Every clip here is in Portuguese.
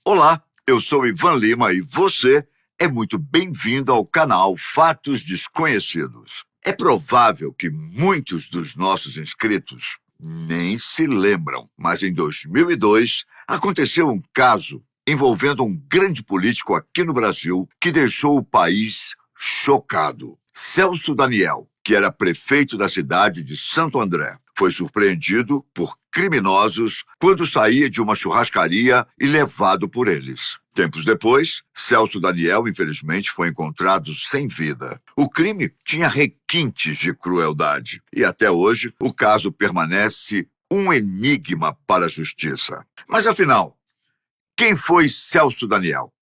Olá, eu sou Ivan Lima e você é muito bem-vindo ao canal Fatos Desconhecidos. É provável que muitos dos nossos inscritos nem se lembram, mas em 2002 aconteceu um caso envolvendo um grande político aqui no Brasil que deixou o país chocado. Celso Daniel, que era prefeito da cidade de Santo André, foi surpreendido por criminosos quando saía de uma churrascaria e levado por eles. Tempos depois, Celso Daniel, infelizmente, foi encontrado sem vida. O crime tinha requintes de crueldade e até hoje o caso permanece um enigma para a justiça. Mas afinal, quem foi Celso Daniel?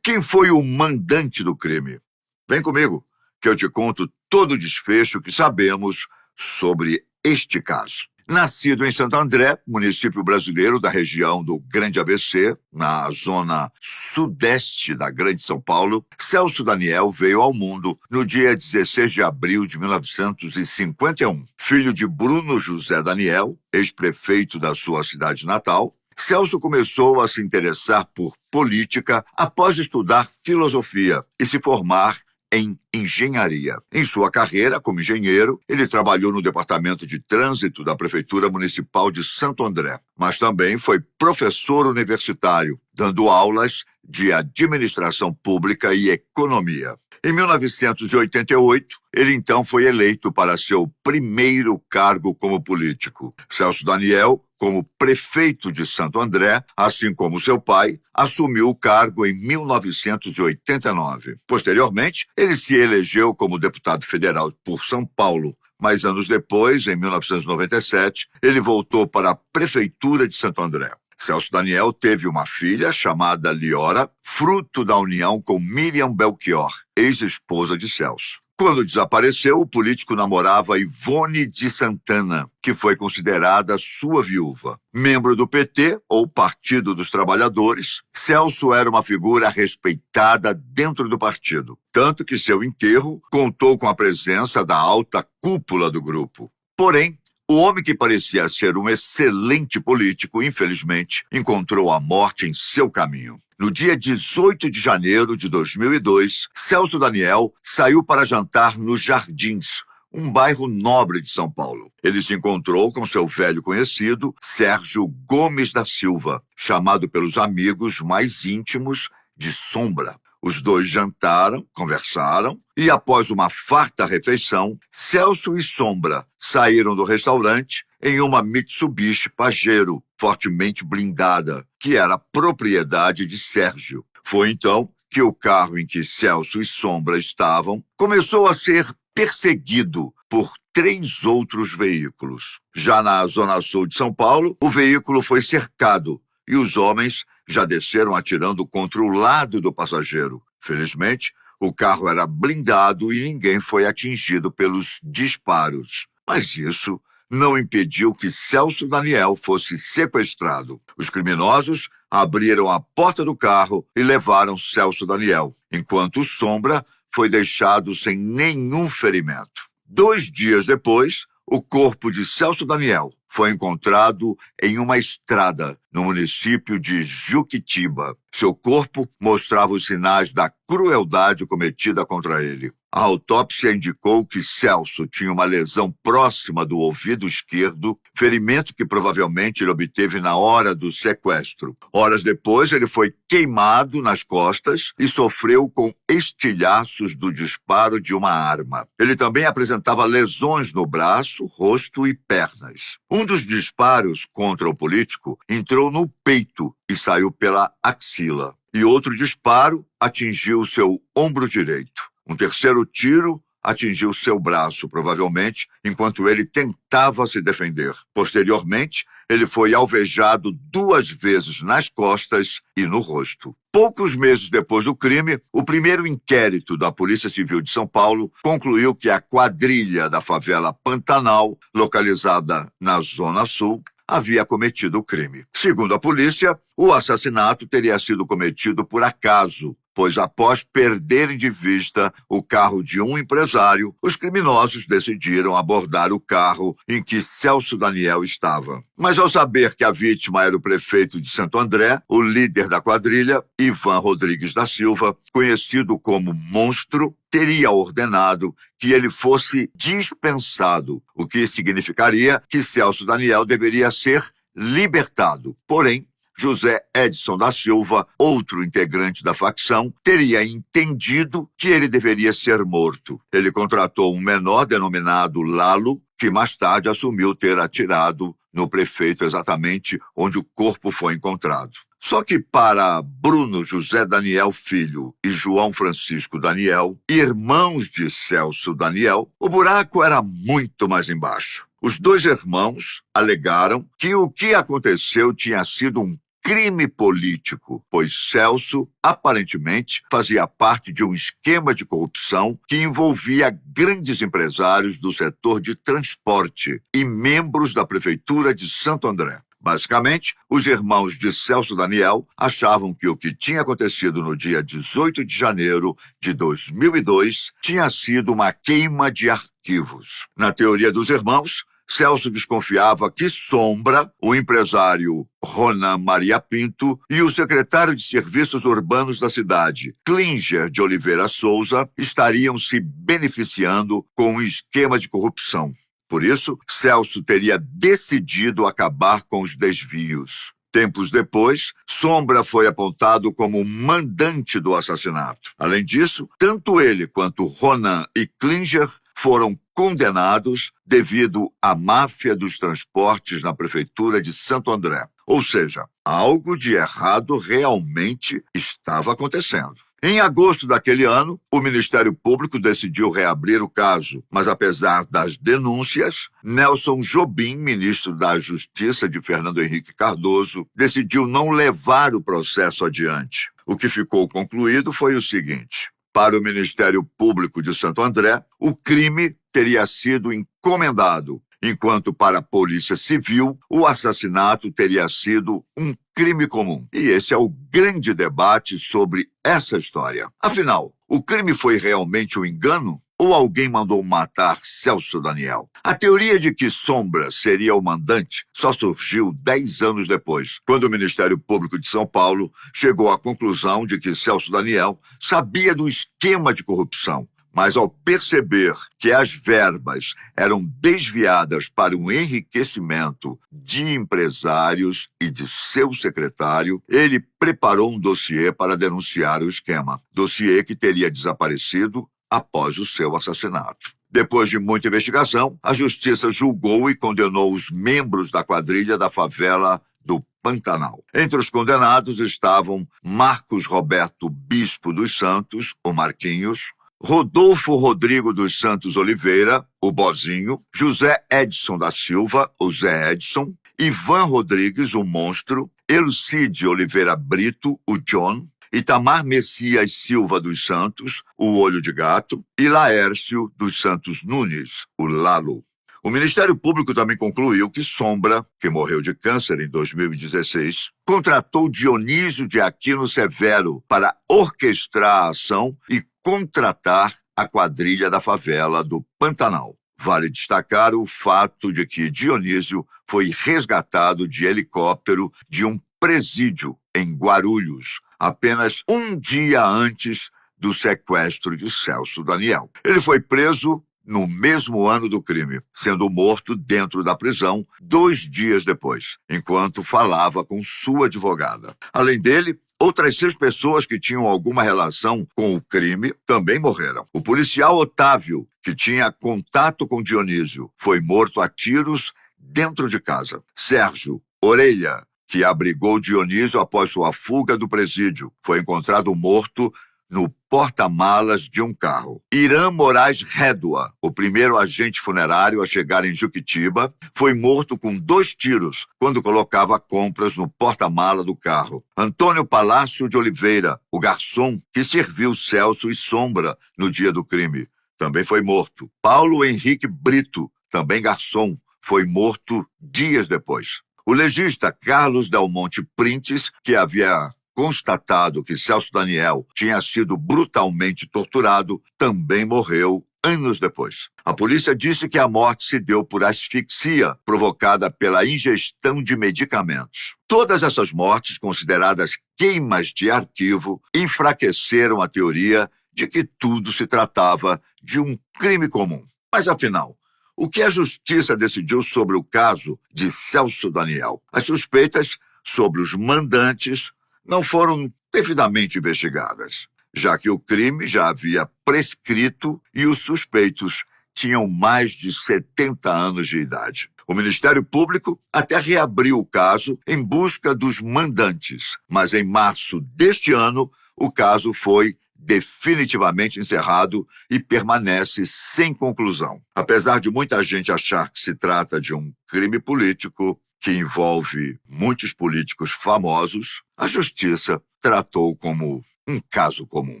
Quem foi o mandante do crime? Vem comigo, que eu te conto todo o desfecho que sabemos sobre este caso. Nascido em Santo André, município brasileiro da região do Grande ABC, na zona sudeste da Grande São Paulo, Celso Daniel veio ao mundo no dia 16 de abril de 1951. Filho de Bruno José Daniel, ex-prefeito da sua cidade natal, Celso começou a se interessar por política após estudar filosofia e se formar em engenharia. Em sua carreira como engenheiro, ele trabalhou no departamento de trânsito da Prefeitura Municipal de Santo André, mas também foi professor universitário, dando aulas de administração pública e economia. Em 1988, ele então foi eleito para seu primeiro cargo como político. Celso Daniel, como prefeito de Santo André, assim como seu pai, assumiu o cargo em 1989. Posteriormente, ele se elegeu como deputado federal por São Paulo, mas anos depois, em 1997, ele voltou para a prefeitura de Santo André. Celso Daniel teve uma filha chamada Liora, fruto da união com Miriam Belchior, ex-esposa de Celso. Quando desapareceu, o político namorava Ivone de Santana, que foi considerada sua viúva. Membro do PT, ou Partido dos Trabalhadores, Celso era uma figura respeitada dentro do partido, tanto que seu enterro contou com a presença da alta cúpula do grupo. Porém, o homem que parecia ser um excelente político, infelizmente, encontrou a morte em seu caminho. No dia 18 de janeiro de 2002, Celso Daniel saiu para jantar nos Jardins, um bairro nobre de São Paulo. Ele se encontrou com seu velho conhecido, Sérgio Gomes da Silva, chamado pelos amigos mais íntimos de Sombra. Os dois jantaram, conversaram e, após uma farta refeição, Celso e Sombra saíram do restaurante em uma Mitsubishi Pajero, fortemente blindada, que era propriedade de Sérgio. Foi então que o carro em que Celso e Sombra estavam começou a ser perseguido por 3 outros veículos. Já na zona sul de São Paulo, o veículo foi cercado e os homens já desceram atirando contra o lado do passageiro. Felizmente, o carro era blindado e ninguém foi atingido pelos disparos. Mas isso não impediu que Celso Daniel fosse sequestrado. Os criminosos abriram a porta do carro e levaram Celso Daniel, enquanto Sombra foi deixado sem nenhum ferimento. 2 dias depois, o corpo de Celso Daniel foi encontrado em uma estrada no município de Juquitiba. Seu corpo mostrava os sinais da crueldade cometida contra ele. A autópsia indicou que Celso tinha uma lesão próxima do ouvido esquerdo, ferimento que provavelmente ele obteve na hora do sequestro. Horas depois, ele foi queimado nas costas e sofreu com estilhaços do disparo de uma arma. Ele também apresentava lesões no braço, rosto e pernas. Um dos disparos contra o político entrou no peito e saiu pela axila. E outro disparo atingiu seu ombro direito. Um terceiro tiro atingiu seu braço, provavelmente, enquanto ele tentava se defender. Posteriormente, ele foi alvejado 2 vezes nas costas e no rosto. Poucos meses depois do crime, o primeiro inquérito da Polícia Civil de São Paulo concluiu que a quadrilha da favela Pantanal, localizada na Zona Sul, havia cometido o crime. Segundo a polícia, o assassinato teria sido cometido por acaso, pois após perderem de vista o carro de um empresário, os criminosos decidiram abordar o carro em que Celso Daniel estava. Mas ao saber que a vítima era o prefeito de Santo André, o líder da quadrilha, Ivan Rodrigues da Silva, conhecido como Monstro, teria ordenado que ele fosse dispensado, o que significaria que Celso Daniel deveria ser libertado. Porém, José Edson da Silva, outro integrante da facção, teria entendido que ele deveria ser morto. Ele contratou um menor denominado Lalo, que mais tarde assumiu ter atirado no prefeito exatamente onde o corpo foi encontrado. Só que para Bruno José Daniel Filho e João Francisco Daniel, irmãos de Celso Daniel, o buraco era muito mais embaixo. Os dois irmãos alegaram que o que aconteceu tinha sido um crime político, pois Celso, aparentemente, fazia parte de um esquema de corrupção que envolvia grandes empresários do setor de transporte e membros da Prefeitura de Santo André. Basicamente, os irmãos de Celso Daniel achavam que o que tinha acontecido no dia 18 de janeiro de 2002 tinha sido uma queima de arquivos. Na teoria dos irmãos, Celso desconfiava que Sombra, o empresário Ronan Maria Pinto e o secretário de Serviços Urbanos da cidade, Klinger de Oliveira Souza, estariam se beneficiando com um esquema de corrupção. Por isso, Celso teria decidido acabar com os desvios. Tempos depois, Sombra foi apontado como mandante do assassinato. Além disso, tanto ele quanto Ronan e Klinger foram condenados devido à máfia dos transportes na prefeitura de Santo André. Ou seja, algo de errado realmente estava acontecendo. Em agosto daquele ano, o Ministério Público decidiu reabrir o caso, mas apesar das denúncias, Nelson Jobim, ministro da Justiça de Fernando Henrique Cardoso, decidiu não levar o processo adiante. O que ficou concluído foi o seguinte: para o Ministério Público de Santo André, o crime teria sido encomendado, enquanto para a Polícia Civil, o assassinato teria sido um crime comum. E esse é o grande debate sobre essa história. Afinal, o crime foi realmente um engano? Ou alguém mandou matar Celso Daniel? A teoria de que Sombra seria o mandante só surgiu 10 anos depois, quando o Ministério Público de São Paulo chegou à conclusão de que Celso Daniel sabia do esquema de corrupção. Mas ao perceber que as verbas eram desviadas para o enriquecimento de empresários e de seu secretário, ele preparou um dossiê para denunciar o esquema. Dossiê que teria desaparecido após o seu assassinato. Depois de muita investigação, a justiça julgou e condenou os membros da quadrilha da favela do Pantanal. Entre os condenados estavam Marcos Roberto Bispo dos Santos, o Marquinhos, Rodolfo Rodrigo dos Santos Oliveira, o Bozinho, José Edson da Silva, o Zé Edson, Ivan Rodrigues, o Monstro, Elcide Oliveira Brito, o John, Itamar Messias Silva dos Santos, o Olho de Gato, e Laércio dos Santos Nunes, o Lalo. O Ministério Público também concluiu que Sombra, que morreu de câncer em 2016, contratou Dionísio de Aquino Severo para orquestrar a ação e contratar a quadrilha da favela do Pantanal. Vale destacar o fato de que Dionísio foi resgatado de helicóptero de um presídio em Guarulhos, apenas um dia antes do sequestro de Celso Daniel. Ele foi preso no mesmo ano do crime, sendo morto dentro da prisão 2 dias depois, enquanto falava com sua advogada. Além dele, outras 6 pessoas que tinham alguma relação com o crime também morreram. O policial Otávio, que tinha contato com Dionísio, foi morto a tiros dentro de casa. Sérgio Orelha, que abrigou Dionísio após sua fuga do presídio, foi encontrado morto no porta-malas de um carro. Irã Moraes Rédua, o primeiro agente funerário a chegar em Juquitiba, foi morto com 2 tiros quando colocava compras no porta-mala do carro. Antônio Palácio de Oliveira, o garçom que serviu Celso e Sombra no dia do crime, também foi morto. Paulo Henrique Brito, também garçom, foi morto dias depois. O legista Carlos Del Monte Printes, que havia constatado que Celso Daniel tinha sido brutalmente torturado, também morreu anos depois. A polícia disse que a morte se deu por asfixia provocada pela ingestão de medicamentos. Todas essas mortes, consideradas queimas de arquivo, enfraqueceram a teoria de que tudo se tratava de um crime comum. Mas, afinal, o que a justiça decidiu sobre o caso de Celso Daniel? As suspeitas sobre os mandantes não foram devidamente investigadas, já que o crime já havia prescrito e os suspeitos tinham mais de 70 anos de idade. O Ministério Público até reabriu o caso em busca dos mandantes, mas em março deste ano o caso foi definitivamente encerrado e permanece sem conclusão. Apesar de muita gente achar que se trata de um crime político que envolve muitos políticos famosos, a justiça tratou como um caso comum.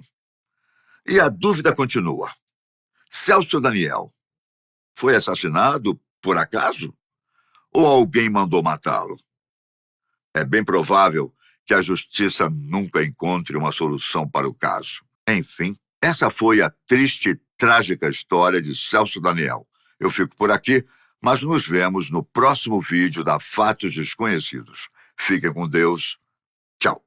E a dúvida continua. Celso Daniel foi assassinado por acaso? Ou alguém mandou matá-lo? É bem provável que a justiça nunca encontre uma solução para o caso. Enfim, essa foi a triste e trágica história de Celso Daniel. Eu fico por aqui, mas nos vemos no próximo vídeo da Fatos Desconhecidos. Fiquem com Deus. Tchau.